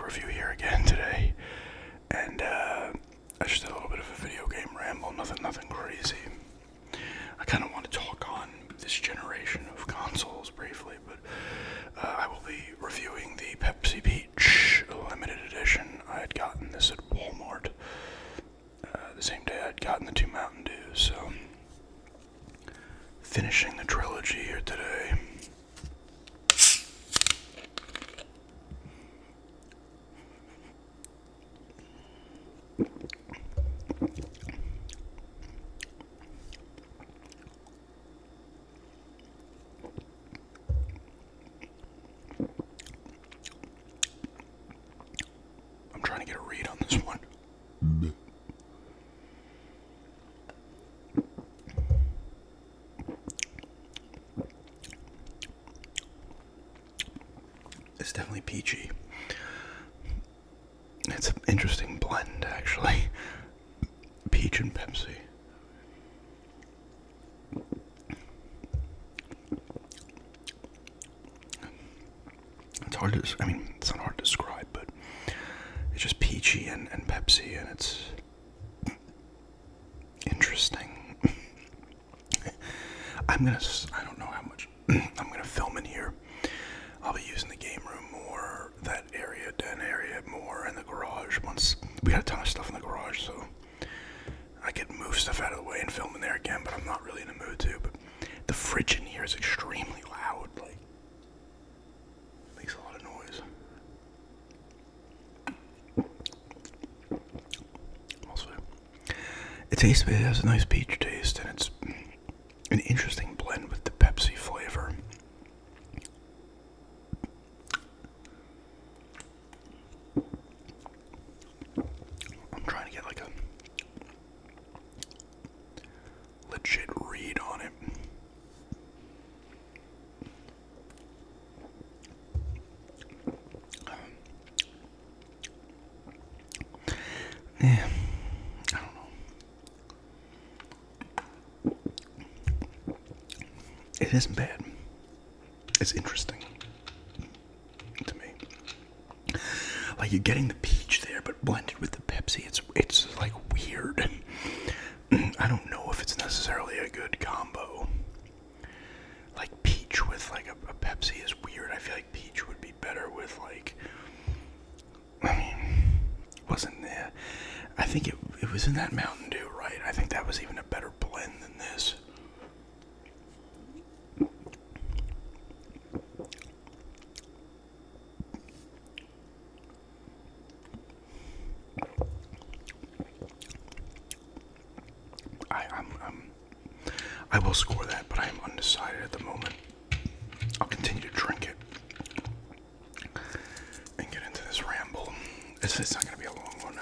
review here again today, and I just did a little bit of a video game ramble, nothing crazy. I kind of want to talk on this generation of consoles briefly, but I will be reviewing the Pepsi Peach limited edition. I had gotten this at Walmart the same day I'd gotten the 2 Mountain Dews, so finishing the trilogy here today. I'm trying to get a read on this one. It's definitely peachy. It's an interesting blend, actually. Peach and Pepsi. It's hard to, it's not hard to describe, but it's just peachy and Pepsi, and it's interesting. I don't know how much I'm gonna film in here. I'll be using the game room more, that area, den area more, and the garage. Once we got a ton of stuff in the garage, so I could move stuff out of the way and film in there again, but I'm not really in the mood to. But the fridge in here is extremely loud, like, makes a lot of noise. Also, it has a nice peach taste, and it's an interesting blend with the Pepsi flavor. I'm trying to get like a legit read on it. Yeah, I don't know. It isn't bad. It's interesting to me. Like, you're getting the peach there, but blended with the Pepsi, it's like weird. I don't know if it's necessarily a good combo. Like, peach with like a Pepsi is weird. I feel like peach would be better with, like, wasn't there? I think it was in that Mountain Dew, right? I think that was even a better blend than this. I will score that, but I am undecided at the moment. I'll continue to drink it and get into this ramble. It's not going to be a long one.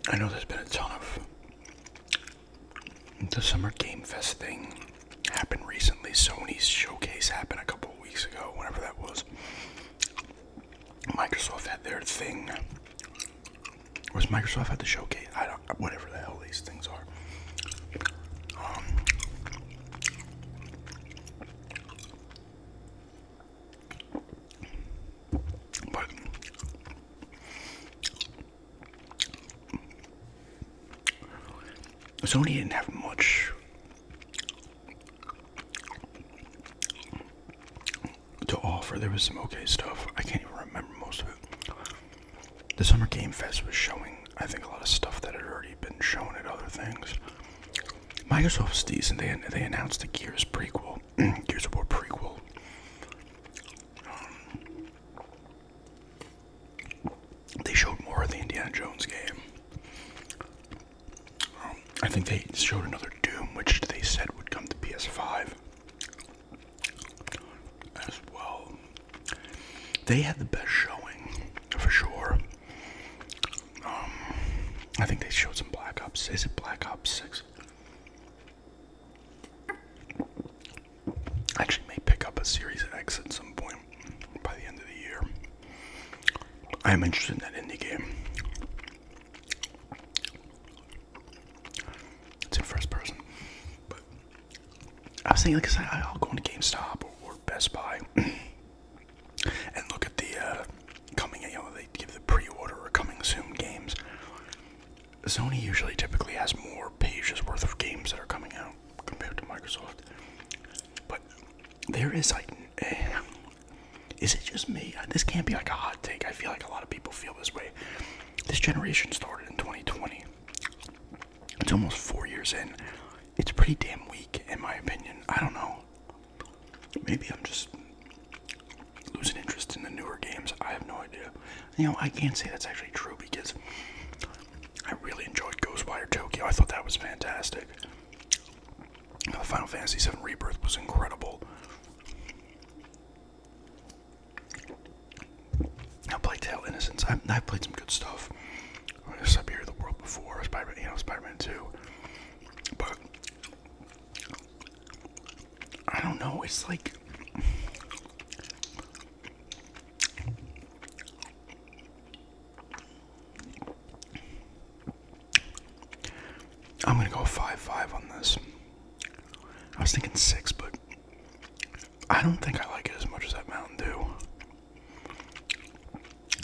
I know there's been a ton of the Summer Game Fest thing happened recently. Sony's showcase happened a couple of weeks ago, whenever that was. Microsoft had their thing. Was Microsoft at the showcase? Whatever the hell these things are. But Sony didn't have much to offer. There was some okay stuff. I can't even remember most of it. The Summer Game Fest was showing, I think, a lot of stuff that had already been shown at other things. Microsoft's decent. They announced the Gears prequel, Gears of War prequel. They showed more of the Indiana Jones game. I think they showed another Doom, which they said would come to PS5 as well. They had the best showing, for sure. I think they showed some Black Ops. Is it Black Ops 6? I actually may pick up a Series X at some point by the end of the year. I am interested in that indie game. I was thinking, like, 'cause I'll go into GameStop or Best Buy and look at the coming, they give the pre-order or coming soon games. Sony usually typically has more pages worth of games that are coming out compared to Microsoft. But there is like, is it just me? This can't be like a hot take. I feel like a lot of people feel this way. This generation started in 2020. It's almost 4 years in. It's pretty damn weak, in my opinion. I don't know. Maybe I'm just losing interest in the newer games. I have no idea. I can't say that's actually true because I really enjoyed Ghostwire Tokyo. I thought that was fantastic. Final Fantasy VII Rebirth was incredible. I played Tale Innocence. I've played some good stuff. Siberia the World before, Spider-Man 2. But I don't know. It's like I'm gonna go 5-5 on this. I was thinking 6, but I don't think I like it as much as that Mountain Dew.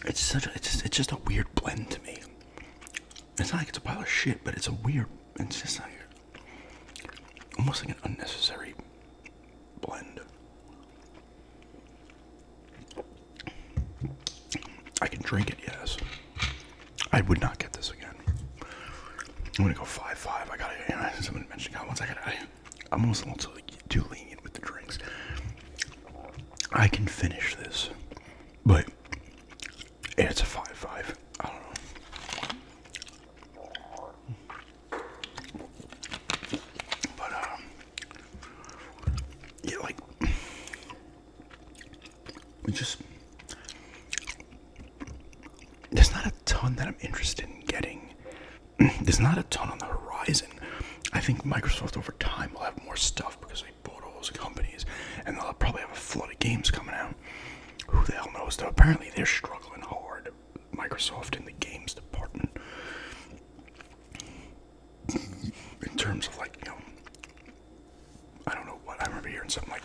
It's just a weird blend to me. It's not like it's a pile of shit, but it's just like almost like an unnecessary blend. I can drink it, yes. I would not get this again. I'm gonna go 5-5. I gotta, someone mentioned comments. I'm almost a little too lenient with the drinks. I can finish this, but it's a 5-5. I don't know. But yeah, like there's not a ton that I'm interested in getting. There's not a ton on the horizon. I think Microsoft over time will have more stuff because they bought all those companies, and they'll probably have a flood of games coming out. Who the hell knows, though? Apparently they're struggling hard, Microsoft, in the games department. In terms of, like, I don't know what, I remember hearing something like,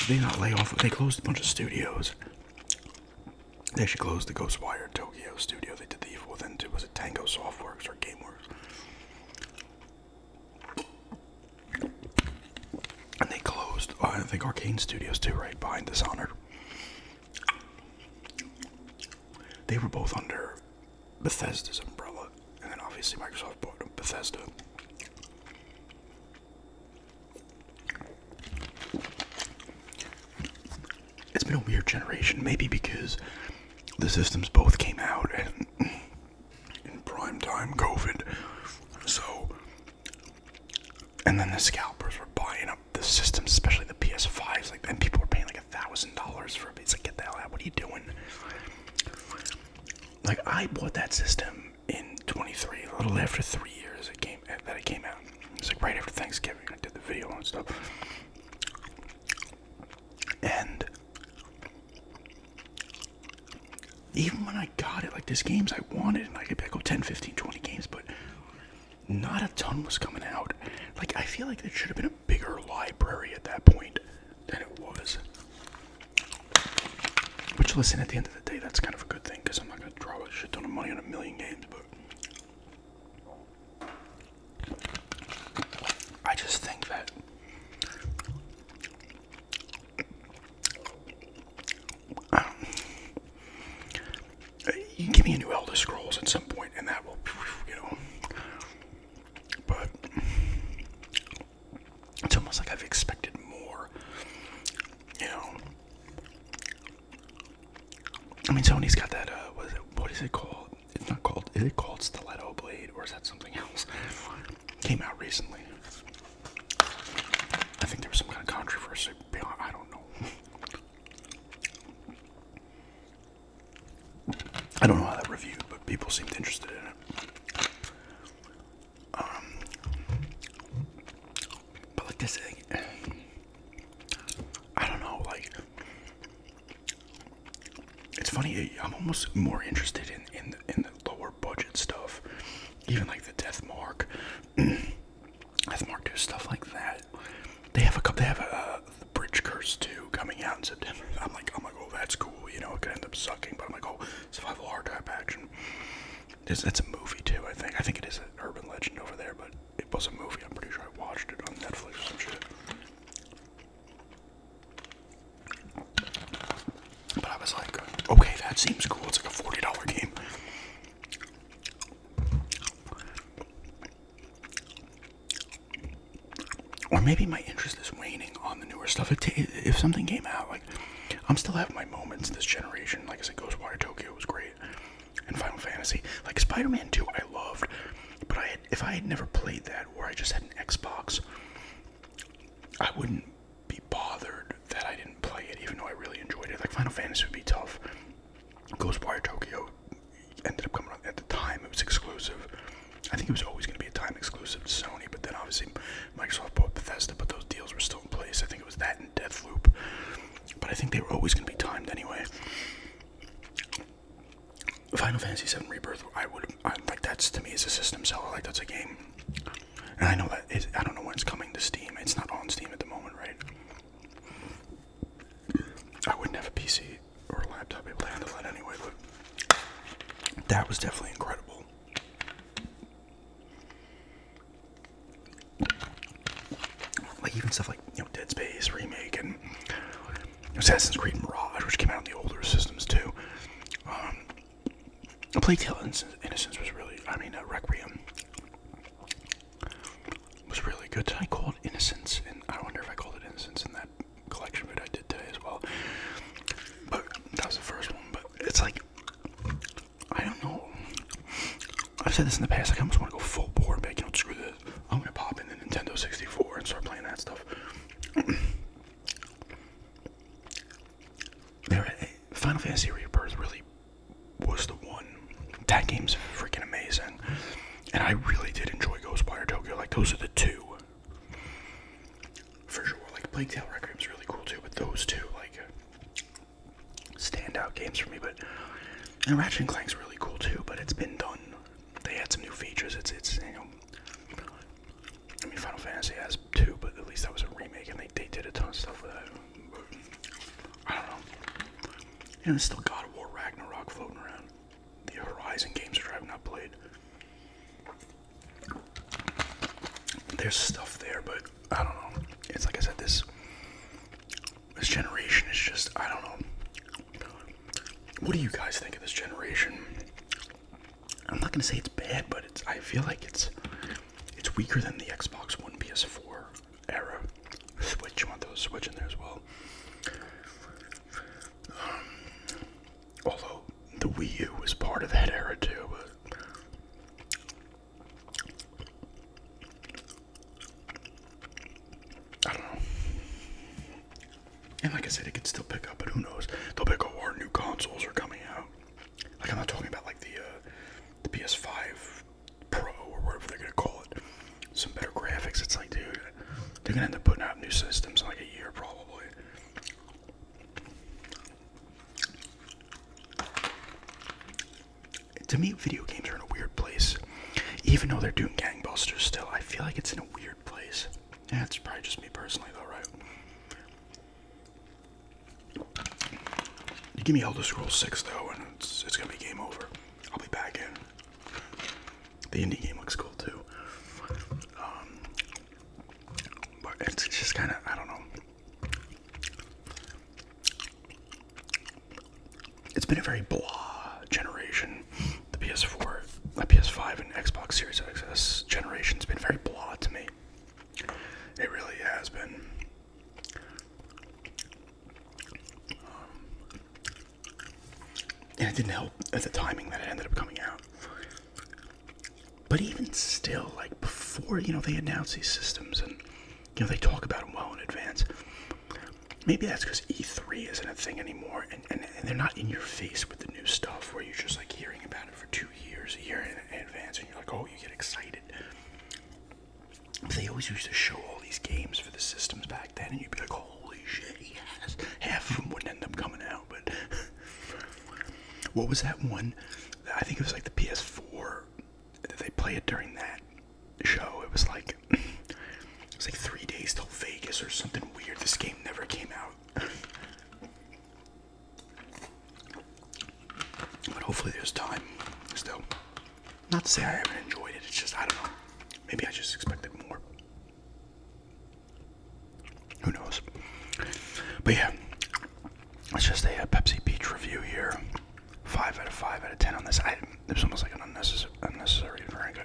they not lay off, they closed a bunch of studios. They actually closed the Ghostwire Tokyo studio. They did the Evil Within 2. Was it Tango Softworks or GameWorks? And they closed, I think, Arcane Studios too, right behind Dishonored. They were both under Bethesda's umbrella, and then obviously Microsoft bought Bethesda. It's been a weird generation, maybe because the systems both came out in prime time COVID, so, and then the scalpers were buying up the systems, especially the PS5s, like, and people were paying like $1,000 for it. It's like, get the hell out, what are you doing? Like, I bought that system in 23, a little after 3 years that it came out. It was like right after Thanksgiving. I did the video and stuff. And even when I got it, like, there's games I wanted, and I could go 10, 15, 20 games, but not a ton was coming out. Like, I feel like there should have been a bigger library at that point than it was. Which, listen, at the end of the day, that's kind of a good thing, because I'm not going to draw a shit ton of money on 1,000,000 games, but I just think that you can give me a new Elder Scrolls at some point, and that will, but it's almost like I've expected more, I mean, Sony's got that, what is it called? It's not called, is it called Stiletto Blade, or is that something else? Came out recently. I think there was some kind of controversy, I don't know. I don't know how that reviewed, but people seemed interested in it. But like this thing, I don't know, like, it's funny, I'm almost more interested in the lower budget stuff, even like the Death Mark 2, stuff like that. They have they have the Bridge Curse 2 coming out in September. I'm like, oh, that's cool. You know, it could end up sucking, but I'm like, oh, survival horror type action. That's a movie too, I think. I think it is an urban legend over there, but it was a movie. I'm pretty sure I watched it on Netflix or some shit. But I was like, okay, that seems cool. It's like a $40 game. Or maybe my interest is waning on the newer stuff. If something came out, like, I'm still having my moments this generation. Like I said, Ghostwire Tokyo was great. And Final Fantasy. Like, Spider-Man 2 I loved. But if I had never played that, or I just had an Xbox, I wouldn't be bothered that I didn't play it, even though I really enjoyed it. Like, Final Fantasy would be tough. Ghostwire Tokyo ended up coming out at the time. It was exclusive. I think it was always going to be a time exclusive to Sony, but then obviously Microsoft bought Bethesda, but those deals were still in place. I think it was that and Deathloop. But I think they were always going to be timed anyway. Final Fantasy VII Rebirth, like, that's, to me, is a system seller. Like, that's a game. And I know I don't know when it's coming to Steam. It's not on Steam at the moment, right? I wouldn't have a PC or a laptop able to handle that anyway, but that was definitely incredible. Like, even stuff like, you know, Dead Space Remake and Assassin's Creed Mirage, which came out on the older systems too. Plague Tale Innocence was really, Requiem was really good. Did I call it Innocence? And I wonder if I called it Innocence in that collection video I did today as well. But that was the first one. But it's like, I don't know. I've said this in the past. Like, I almost want to go full board back. You know, screw this. I'm gonna pop in the Nintendo 64 and start playing that stuff. Final Fantasy Rebirth really was the one. That game's freaking amazing. And I really did enjoy Ghostwire Tokyo. Like, those are the two. For sure. Like, Plague Tale Requiem's really cool too, but those two, like, standout games for me. But, and Ratchet & Clank's really cool too, but it's been done. They had some new features. It's you know, I mean, Final Fantasy has two, but at least that was a remake, and they did a ton of stuff with that. But, I don't know. And there's still God of War Ragnarok floating around. The Horizon games which I have not played. There's stuff there, but I don't know. It's like I said, this generation is just, I don't know. What do you guys think of this generation? I'm not gonna say it's bad, but I feel like it's weaker than the Xbox One, PS4 era. Switch, you want those Switch in there as well. Although the Wii U was part of that era too, but I don't know. And like I said, it could still pick up, but who knows? They'll pick up more new consoles are coming out. Like, I'm not talking about like the PS5 Pro or whatever they're gonna call it. Some better graphics. It's like, dude, they're gonna end up putting out new systems in like a year probably. To me, video games are in a weird place. Even though they're doing gangbusters still, I feel like it's in a weird place. Yeah, it's probably just me personally though, right? You give me Elder Scrolls 6 though, and it's gonna be game over. I'll be back in. The indie game looks cool too. But it's just kind of, I don't know. It's been a very blah generation. The PS4, the PS5, and Xbox Series X generation's been very blah to me. It really has been. And it didn't help at the timing that it ended up coming out. But even still, like, before, you know, they announce these systems and, you know, they talk about them well in advance. Maybe that's because E3 isn't a thing anymore, and they're not in your face with the new stuff where you're just, like, hearing about it for 2 years, a year in advance, and you're like, oh, you get excited. But they always used to show all these games for the systems back then, and you'd be like, holy shit, yes. Half of them wouldn't end up coming out, but what was that one? I think it was like the PS4. They play it during that show. It was like 3 days till Vegas. guess there's something weird. This game never came out. But hopefully there's time still. Not to say I haven't enjoyed it, it's just, I don't know. Maybe I just expected more. Who knows? But yeah, it's just a Pepsi Peach review here. 5 out of 5 out of 10 on this. It was almost like an unnecessary drink.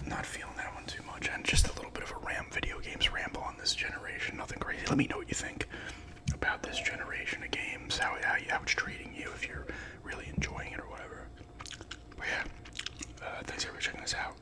Not feeling that one too much. And just a little bit of a video games ramble on this generation. Nothing crazy. Let me know what you think about this generation of games. How it's treating you, if you're really enjoying it or whatever. But yeah, thanks everybody for checking this out.